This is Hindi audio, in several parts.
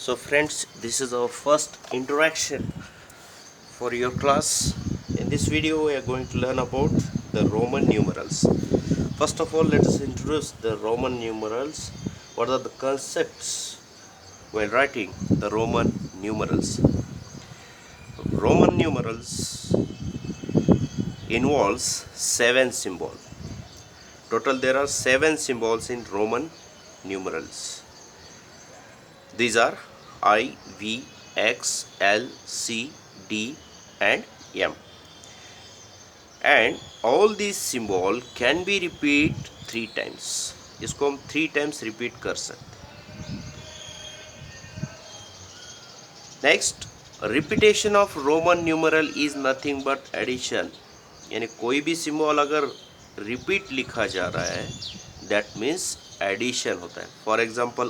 So friends, this is our first interaction for your class. In this video we are going to learn about the Roman numerals. First of all, let us introduce the Roman numerals. What are the concepts while writing the Roman numerals? Roman numerals involves 7 symbols. Total there are 7 symbols in Roman numerals. These are I, V, X, L, C, D and M. And all these symbol can be repeat 3 times. इसको हम 3 times repeat कर सकते हैं. Next, repetition of Roman numeral is nothing but addition. यानी कोई भी symbol अगर repeat लिखा जा रहा है, that means addition होता है. For example,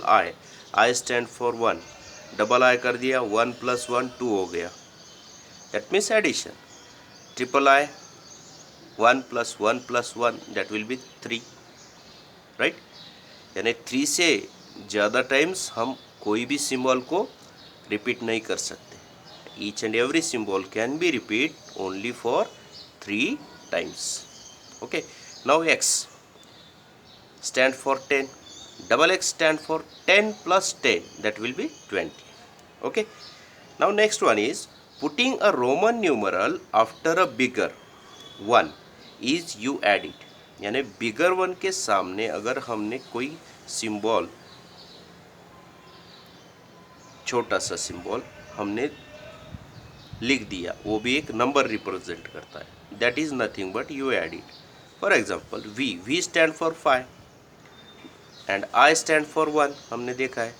I stand for 1. Double आई कर दिया, 1 + 1 2 हो गया, that means addition. Triple I 1 + 1 + 1 that will be 3, right? यानी 3 से ज़्यादा टाइम्स हम कोई भी सिंबल को रिपीट नहीं कर सकते. Each and every symbol can be repeat only for 3 times. Okay, now X stand for 10. Double X stand for 10 + 10, that will be 20. Okay, now next one is putting a Roman numeral after a bigger one is you add it. यानी बिगर वन के सामने अगर हमने कोई सिंबल, छोटा सा सिंबल हमने लिख दिया, वो भी एक नंबर रिप्रेजेंट करता है, that is nothing but you add it. For example, V stand for 5 and I stand for 1. हमने देखा है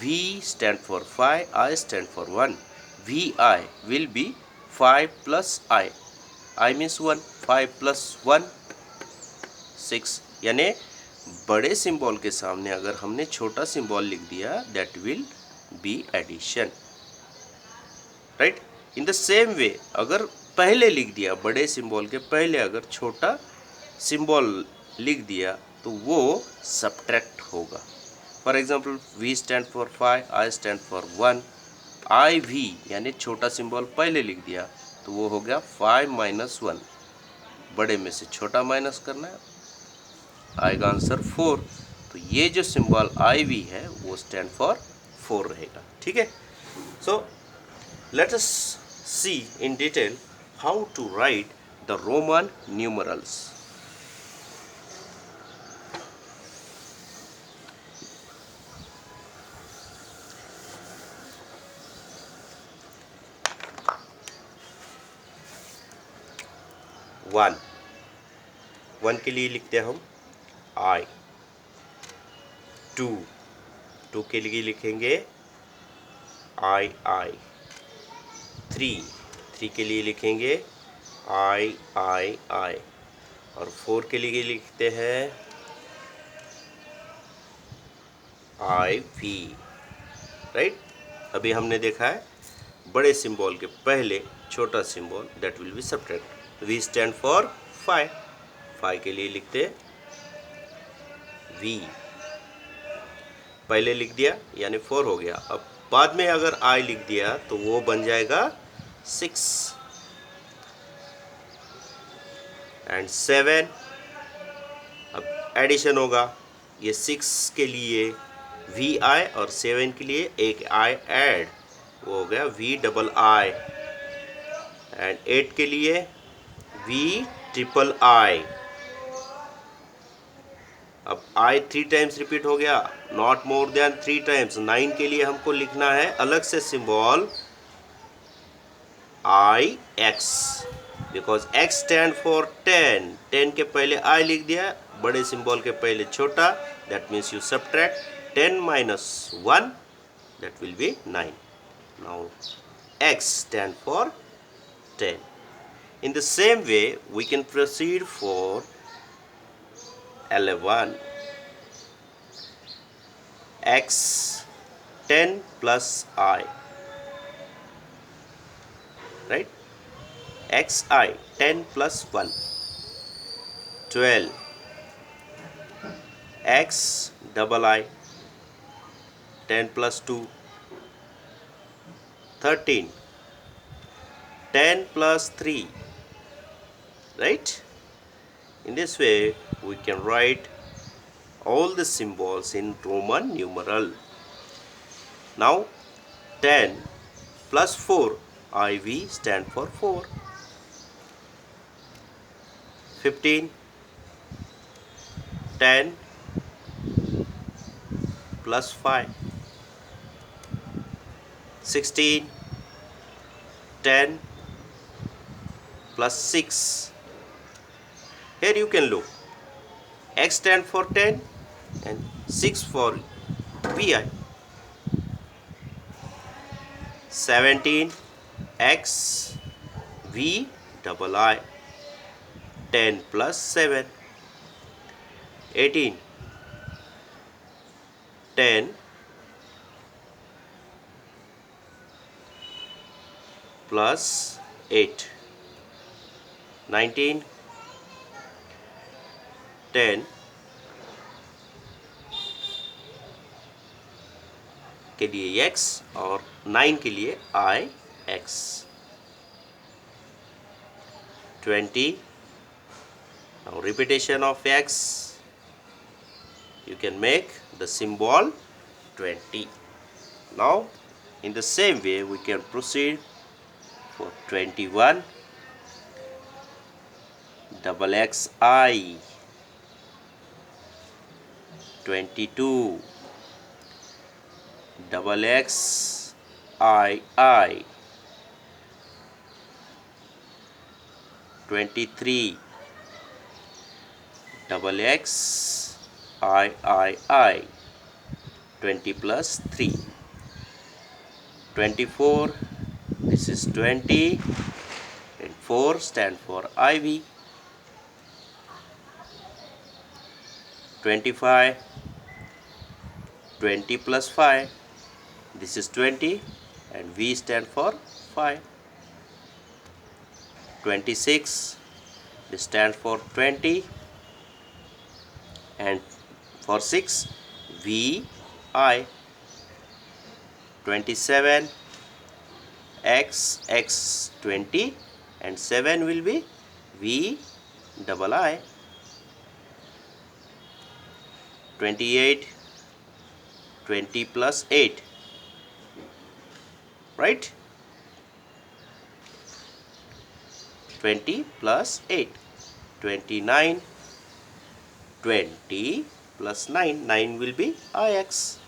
V stand for 5, I stand for 1. VI will be 5 + I means 1. 5 + 1 6. यानी बड़े सिंबल के सामने अगर हमने छोटा सिंबल लिख दिया, that will be addition, right? In the same way अगर पहले लिख दिया, बड़े सिंबल के पहले अगर छोटा सिंबल लिख दिया तो वो सब्ट्रैक्ट होगा. For example, V stand for 5, I stand for 1. IV यानी छोटा सिंबल पहले लिख दिया तो वो हो गया 5 - 1. बड़े में से छोटा माइनस करना है, आएगा आंसर 4. तो ये जो सिंबल IV है वो स्टैंड फॉर 4 रहेगा. ठीक है. So let us see in detail how to write the Roman numerals. One के लिए लिखते हैं हम I. 2 के लिए लिखेंगे I. 3 के लिए लिखेंगे I. और 4 के लिए लिखते हैं IV, राइट? अभी हमने देखा है बड़े सिंबल के पहले छोटा symbol, that will B subtract. V stand for 5 के लिए लिखते V. पहले लिख दिया यानी 4 हो गया. अब बाद में अगर I लिख दिया तो वो बन जाएगा 6 एंड 7. अब एडिशन होगा, ये 6 के लिए VI और 7 के लिए एक I ऐड, वो हो गया VII. एंड 8 के लिए VIII. अब I 3 टाइम्स रिपीट हो गया, नॉट मोर देन 3 टाइम्स. 9 के लिए हमको लिखना है अलग से symbol IX, because X stand for 10. 10 के पहले I लिख दिया, बड़े सिंबल के पहले छोटा, that means you subtract 10 - 1, that will B 9. Now X stand for 10. In the same way, we can proceed for 11. X 10 + I, right? XI 10 + 1. 12. XII 10 + 2. 13. 10 plus 3, right? In this way we can write all the symbols in Roman numeral. Now 10 plus 4, IV stand for 4. 15. 10 plus 5. 16. 10 plus 6. Here you can look. X stand for 10 and 6 for VI. 17 X V double I. 10 plus 7. 18. 10 plus 8. 19. 10 के लिए x और 9 के लिए I x. 20. Now repetition of x, you can make the symbol 20. Now in the same way we can proceed for 21. Double XI. 22. Double XII. 23. Double XIII. 20 plus 3. 24. This is 20 and 4 stand for IV. 25. 20 plus 5. This is 20 and V stand for 5. 26. This stands for 20 and for 6 VI. 27 X 20 and 7 will be V double I. 28. 20 plus 8, right? 20 plus 8. 29. 20 plus 9. 9 will be IX.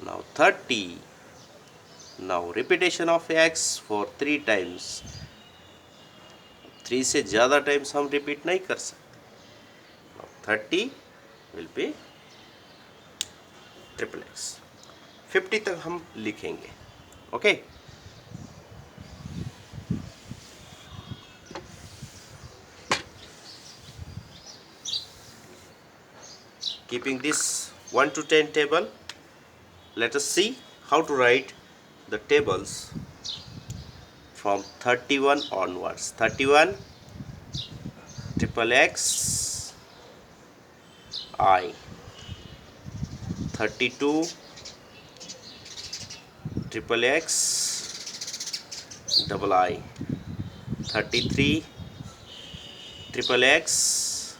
Now 30. Now repetition of x for 3 times. 3 से ज़्यादा टाइम्स हम रिपीट नहीं कर सकते. 30 will be ट्रिपल एक्स. 50 तक हम लिखेंगे. Okay keeping this 1 to 10 table, let us see how to write the tables from 31 onwards. 31 triple x I. 32 triple x double I. 33 triple x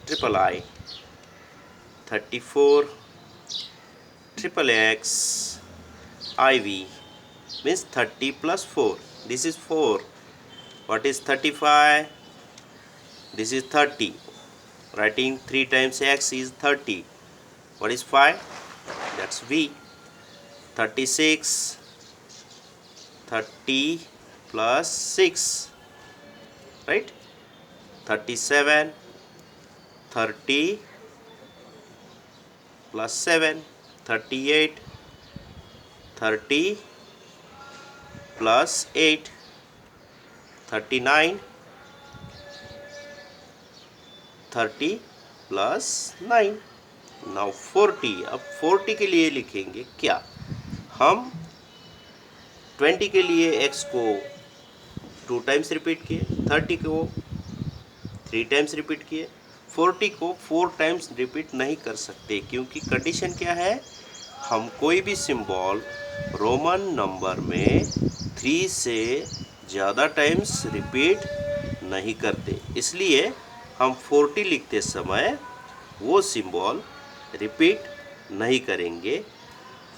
triple I. 34 triple x IV means 30 plus 4. This is 4. What is 35? This is 30. Writing 3 times x is 30. What is 5? That's V. 36. 30 plus 6. Right? 37. 30 plus 7. 38. 30 plus 8. 39. 30 plus 9. Now 40. अब 40 के लिए लिखेंगे क्या? हम 20 के लिए x को 2 टाइम्स रिपीट किए, 30 को 3 टाइम्स रिपीट किए, 40 को 4 टाइम्स रिपीट नहीं कर सकते क्योंकि कंडीशन क्या है? हम कोई भी सिंबल रोमन नंबर में 3 से ज़्यादा टाइम्स रिपीट नहीं करते, इसलिए हम 40 लिखते समय वो सिंबल रिपीट नहीं करेंगे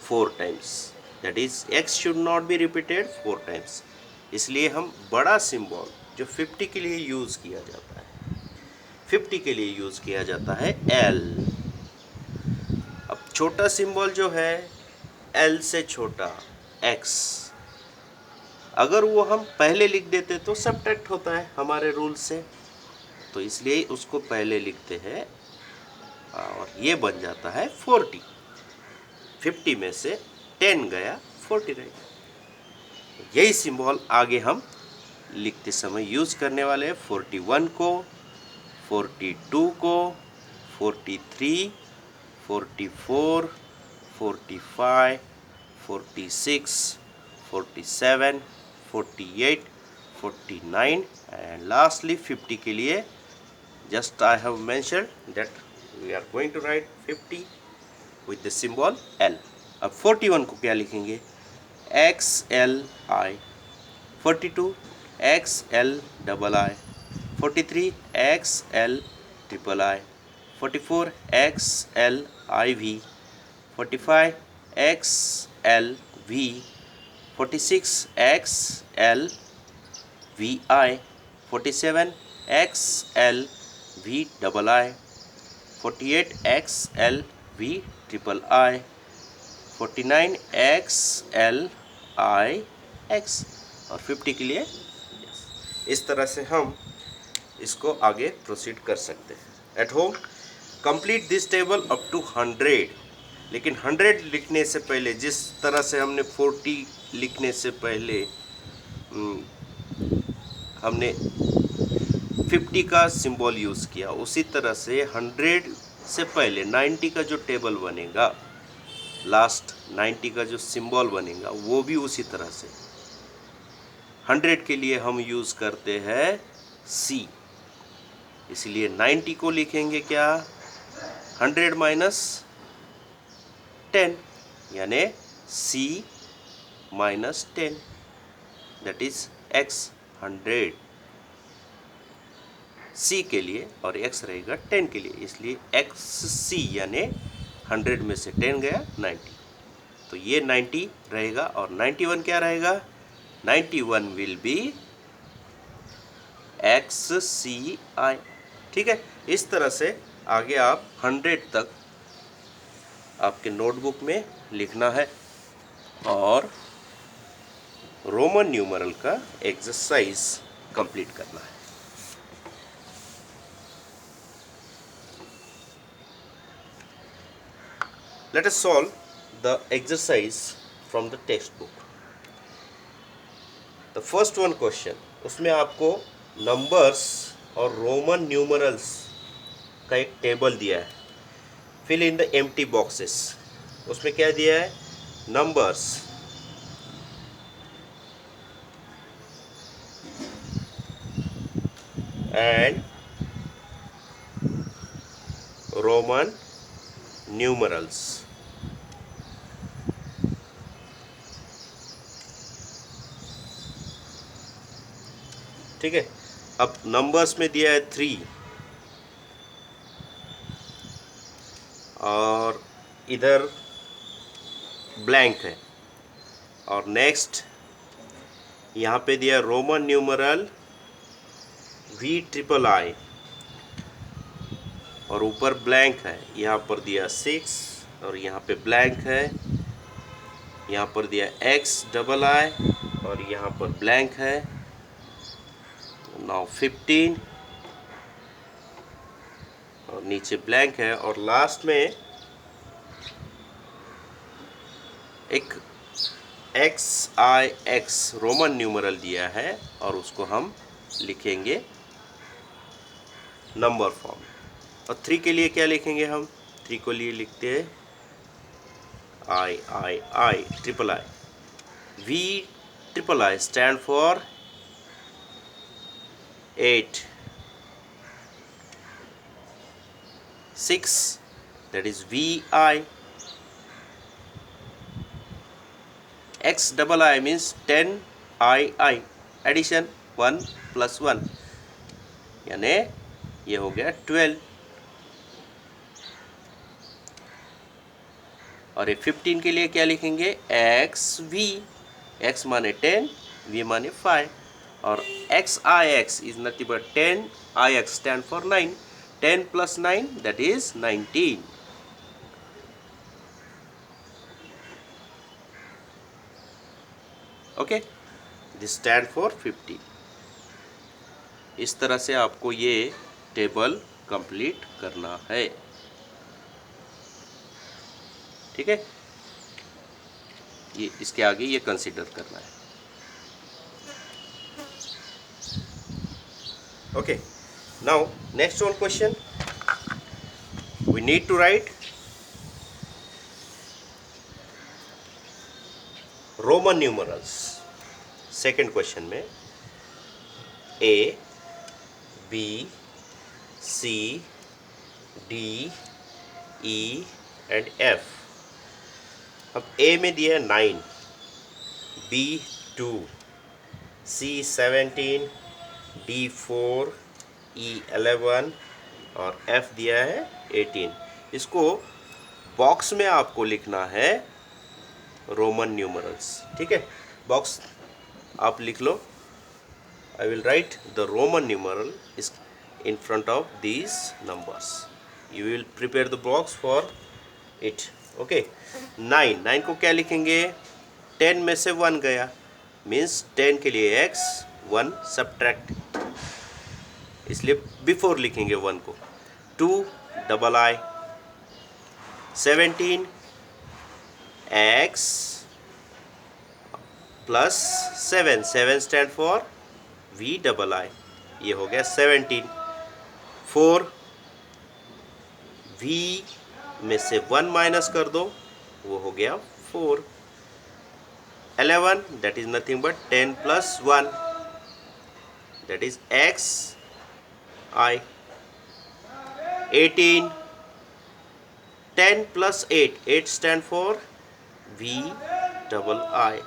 4 times. That is x should not be repeated 4 times. इसलिए हम बड़ा सिंबल जो 50 के लिए यूज़ किया जाता है, 50 के लिए यूज़ किया जाता है L। अब छोटा सिंबल जो है L से छोटा x, अगर वो हम पहले लिख देते तो सब्ट्रैक्ट होता है हमारे रूल से, तो इसलिए उसको पहले लिखते हैं और ये बन जाता है 40। 50 में से 10 गया, 40 रहेगा। यही सिंबल आगे हम लिखते समय यूज़ करने वाले हैं। 41 को, 42 को, 43, 44, 45, 46, 47, 48, 49 and lastly 50 के लिए just I have mentioned that we are going to write 50 with the symbol L। अब 41 को क्या लिखेंगे? XLI, 42 XLII, 43 XLIII, 44 XLIV, 45 XLV, 46 XLVI, 47 XLVII, 48 XLVIII, 49 XLIX और 50 के लिए इस तरह से हम इसको आगे प्रोसीड कर सकते हैं। At home complete this table up to 100। लेकिन 100 लिखने से पहले जिस तरह से हमने 40 लिखने से पहले हमने 50 का सिंबल यूज़ किया, उसी तरह से 100 से पहले 90 का जो टेबल बनेगा, लास्ट 90 का जो सिंबल बनेगा वो भी उसी तरह से। 100 के लिए हम यूज़ करते हैं C, इसलिए 90 को लिखेंगे क्या? 100 माइनस 10 यानी C minus 10, that is X 100 C के लिए और X रहेगा 10 के लिए, इसलिए XC यानी 100 में से 10 गया 90, तो ये 90 रहेगा और 91 क्या रहेगा? 91 विल बी XCI। ठीक है, इस तरह से आगे आप 100 तक आपके नोटबुक में लिखना है और रोमन न्यूमरल का एक्सरसाइज कंप्लीट करना है। Let us solve the exercise from the textbook. The first one question, उसमें आपको नंबर्स और रोमन न्यूमरल्स का एक टेबल दिया है। Fill in the empty boxes. उसमें क्या दिया है? Numbers and Roman numerals. ठीक है, अब नंबर्स में दिया है 3 और इधर ब्लैंक है, और नेक्स्ट यहाँ पे दिया रोमन न्यूमरल VIII और ऊपर ब्लैंक है। यहाँ पर दिया 6 और यहाँ पे ब्लैंक है, यहाँ पर दिया XII और यहाँ पर ब्लैंक है। नाउ 15 और नीचे ब्लैंक है, और लास्ट में एक XIX रोमन न्यूमरल दिया है और उसको हम लिखेंगे नंबर फॉर्म। और 3 के लिए क्या लिखेंगे हम? 3 को लिए लिखते हैं III VIII stand for 8, 6 that is VI, X double I means 10 i addition 1 + 1 यानी ये हो गया 12। और ये 15 के लिए क्या लिखेंगे, एक्स वी, एक्स माने 10, वी माने 5 और x I x is nothing but 10, I x stand for 9, 10 + 9 that is 19। Okay, this stand for 50। इस तरह से आपको ये टेबल कंप्लीट करना है, ठीक है। ये इसके आगे ये कंसीडर करना है। Okay, now next one question, we need to write Roman numerals. Second question में A, B, C, D, E and F. अब ए में दिया है 9, बी 2, सी 17, डी 4, ई 11 और एफ दिया है 18। इसको बॉक्स में आपको लिखना है रोमन न्यूमरल्स, ठीक है। बॉक्स आप लिख लो, I will write the Roman numeral is in front of these numbers, you will prepare the box for it. Okay, 9 को क्या लिखेंगे, 10 में से 1 गया मीन्स 10 के लिए x, 1 सब्ट्रैक्ट, इसलिए बिफोर लिखेंगे 1 को। 2 double I, 17 x plus 7, 7 stand for v double आई, ये हो गया 17। 4 v में से 1 माइनस कर दो, वो हो गया 4। 11 that is nothing but 10 plus 1 that is x I। 18 10 plus 8, 8 stand for v double आई।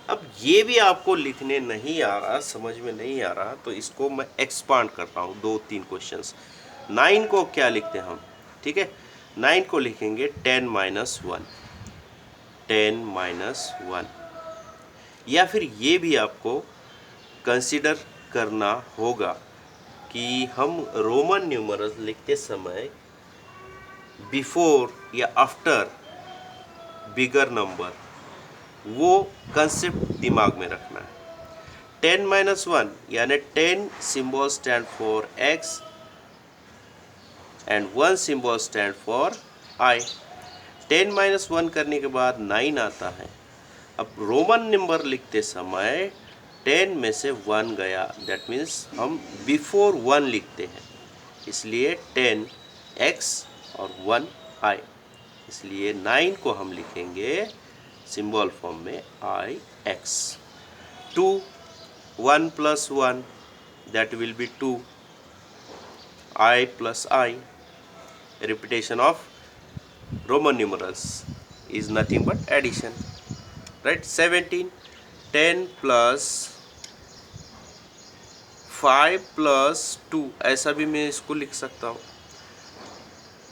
अब ये भी आपको लिखने नहीं आ रहा, समझ में नहीं आ रहा, तो इसको मैं एक्सपांड करता हूँ 2-3 क्वेश्चंस। 9 को क्या लिखते हैं हम, ठीक है, 9 को लिखेंगे 10 minus 1, 10 minus 1। या फिर ये भी आपको कंसिडर करना होगा कि हम रोमन न्यूमरल्स लिखते समय बिफोर या आफ्टर बिगर नंबर, वो कंसेप्ट दिमाग में रखना है। 10 minus 1 यानी 10 symbol stand for x and 1 symbol stand for i। 10 minus 1 करने के बाद 9 आता है। अब रोमन नंबर लिखते समय 10 में से 1 गया, दैट मीन्स हम बिफोर 1 लिखते हैं, इसलिए 10 x और 1 i, इसलिए 9 को हम लिखेंगे सिंबल फॉर्म में आई x. 2 1 plus 1 that will be 2, I plus I, repetition of Roman numerals is nothing but addition, right? 17 10 plus 5 plus 2, ऐसा भी मैं इसको लिख सकता हूँ।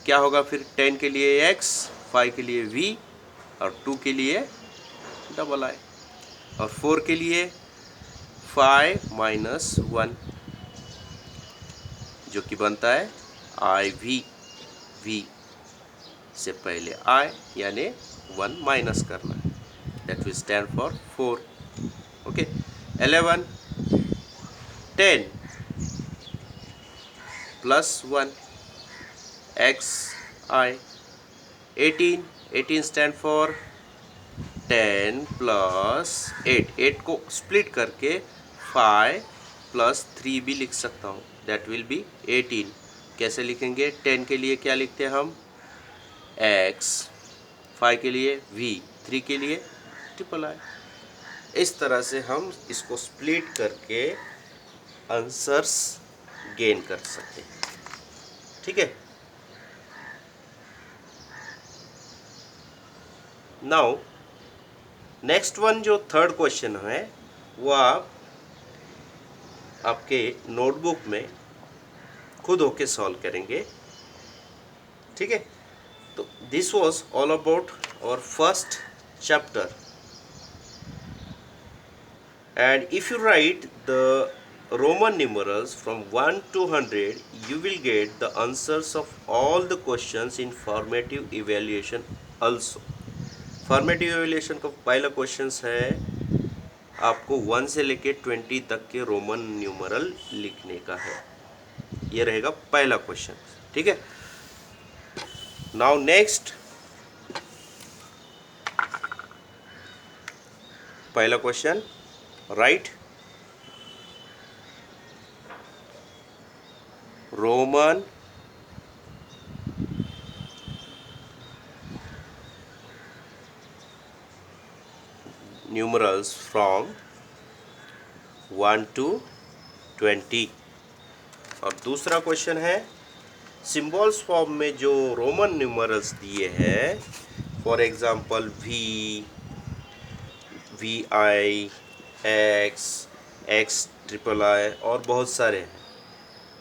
क्या होगा फिर, 10 के लिए x, 5 के लिए v और 2 के लिए डबल आई, और 4 के लिए 5 minus 1 जो कि बनता है आई वी, v से पहले i यानी 1 माइनस करना है, that will stand for 4। Okay, 11 10 plus 1 x I। 18 stand for 10 plus 8, 8 को स्प्लिट करके 5 plus 3 भी लिख सकता हूँ, दैट विल बी 18। कैसे लिखेंगे, 10 के लिए क्या लिखते हैं हम, x, 5 के लिए v, 3 के लिए ट्रिपल आई। इस तरह से हम इसको स्प्लिट करके आंसर्स गेन कर सकते हैं, ठीक है। नाउ नेक्स्ट वन जो थर्ड क्वेश्चन है वो आप आपके नोटबुक में खुद होके सॉल्व करेंगे, ठीक है। तो this was all about our first chapter, and if you write the Roman numerals from 1 to 100, you will get the answers of all the questions in formative evaluation also. Formative evaluation का पहला क्वेश्चन है आपको 1 से लेके 20 तक के रोमन न्यूमरल लिखने का है, ये रहेगा पहला क्वेश्चन, ठीक है। नाउ नेक्स्ट, पहला question, right Roman numerals from 1 to 20। और दूसरा क्वेश्चन है सिंबल्स फॉर्म में जो रोमन न्यूमरल्स दिए हैं, for example V, V I, X, X triple I और बहुत सारे हैं,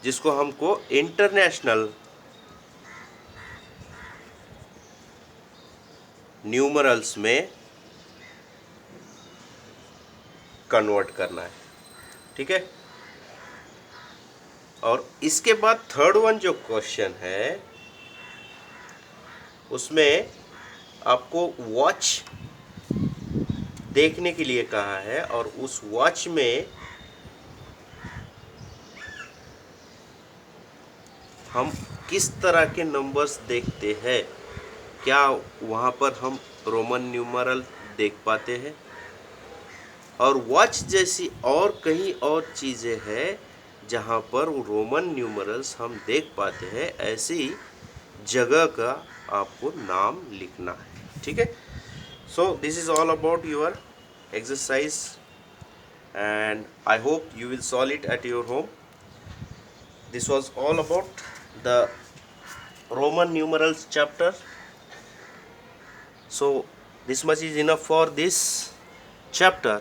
जिसको हमको इंटरनेशनल न्यूमरल्स में कन्वर्ट करना है, ठीक है। और इसके बाद थर्ड वन जो क्वेश्चन है उसमें आपको वॉच देखने के लिए कहा है, और उस वॉच में हम किस तरह के नंबर्स देखते हैं, क्या वहाँ पर हम रोमन न्यूमरल देख पाते हैं, और वॉच जैसी और कहीं और चीज़ें हैं जहाँ पर रोमन न्यूमरल्स हम देख पाते हैं, ऐसी जगह का आपको नाम लिखना है, ठीक है। So this is all about your exercise, and I hope you will solve it at your home. This was all about the Roman numerals chapter. So this much is enough for this chapter.